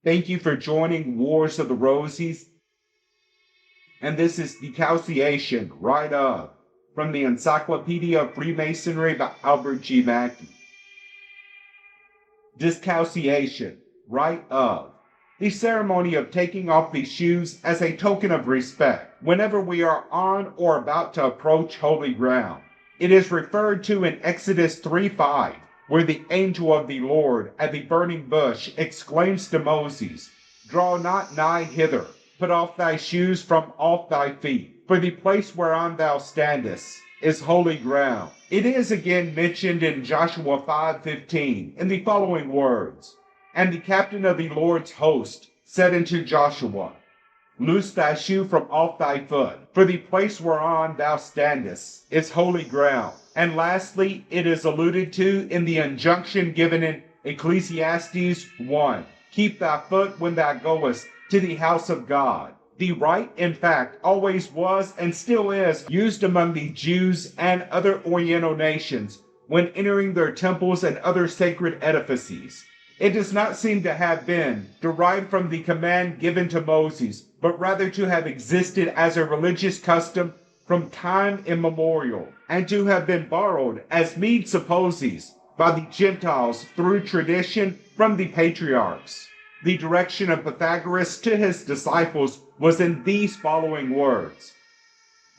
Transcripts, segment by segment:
Thank you for joining Wars of the Roses. And this is Discalceation, Rite, from the Encyclopedia of Freemasonry by Albert G. Mackey. Discalceation, Rite, the ceremony of taking off the shoes as a token of respect whenever we are on or about to approach holy ground. It is referred to in Exodus 3:5, where the angel of the Lord at the burning bush exclaims to Moses, "Draw not nigh hither, put off thy shoes from off thy feet, for the place whereon thou standest is holy ground." It is again mentioned in Joshua 5:15 in the following words, "And the captain of the Lord's host said unto Joshua, Loose thy shoe from off thy foot, for the place whereon thou standest is holy ground." And lastly, it is alluded to in the injunction given in Ecclesiastes 1, "Keep thy foot when thou goest to the house of God." The rite, in fact, always was and still is used among the Jews and other Oriental nations when entering their temples and other sacred edifices. It does not seem to have been derived from the command given to Moses, but rather to have existed as a religious custom from time immemorial, and to have been borrowed, as Bede supposes, by the Gentiles through tradition from the patriarchs. The direction of Pythagoras to his disciples was in these following words,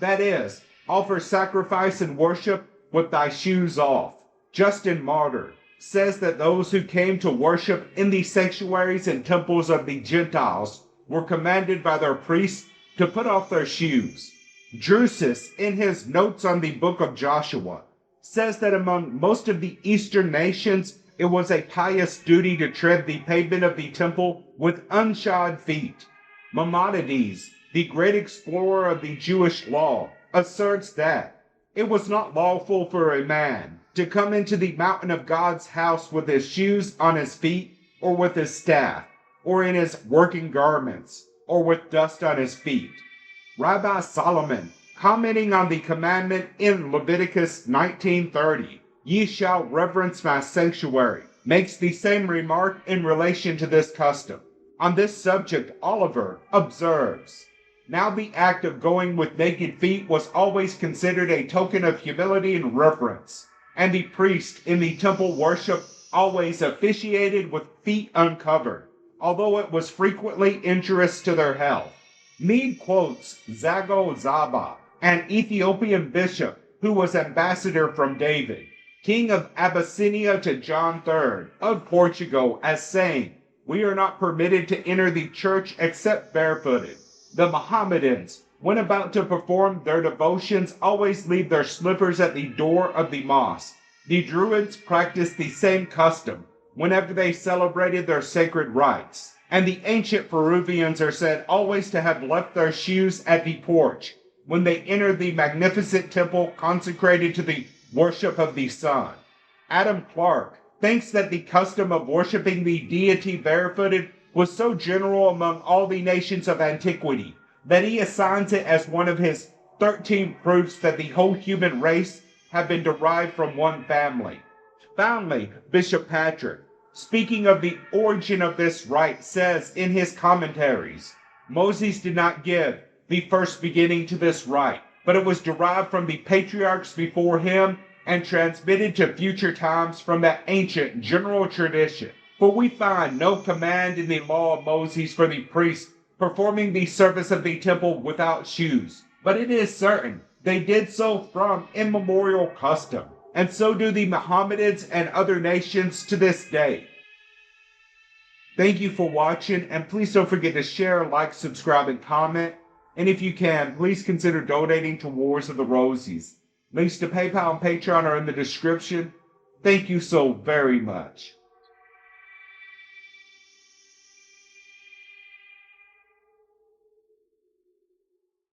that is, offer sacrifice and worship with thy shoes off. Justin Martyr says that those who came to worship in the sanctuaries and temples of the Gentiles were commanded by their priests to put off their shoes. Drusus, in his notes on the book of Joshua, says that among most of the Eastern nations, it was a pious duty to tread the pavement of the temple with unshod feet. Maimonides, the great explorer of the Jewish law, asserts that it was not lawful for a man to come into the mountain of God's house with his shoes on his feet, or with his staff, or in his working garments, or with dust on his feet. Rabbi Solomon, commenting on the commandment in Leviticus 19:30, "Ye shall reverence my sanctuary," makes the same remark in relation to this custom. On this subject, Oliver observes, "Now the act of going with naked feet was always considered a token of humility and reverence, and the priest in the temple worship always officiated with feet uncovered, although it was frequently injurious to their health." Bede quotes Zago Zaba, an Ethiopian bishop who was ambassador from David, king of Abyssinia, to John III of Portugal, as saying, "We are not permitted to enter the church except barefooted." The Mohammedans, when about to perform their devotions, always leave their slippers at the door of the mosque. The Druids practiced the same custom whenever they celebrated their sacred rites, and the ancient Peruvians are said always to have left their shoes at the porch when they entered the magnificent temple consecrated to the worship of the sun. Adam Clarke thinks that the custom of worshiping the deity barefooted was so general among all the nations of antiquity that he assigns it as one of his 13 proofs that the whole human race have been derived from one family. Finally, Bishop Patrick, speaking of the origin of this rite, says in his commentaries, "Moses did not give the first beginning to this rite, but it was derived from the patriarchs before him and transmitted to future times from that ancient general tradition. For we find no command in the law of Moses for the priests performing the service of the temple without shoes, but it is certain they did so from immemorial custom, and so do the Mohammedans and other nations to this day." Thank you for watching, and please don't forget to share, like, subscribe, and comment. And if you can, please consider donating to Wars of the Roses. Links to PayPal and Patreon are in the description. Thank you so very much.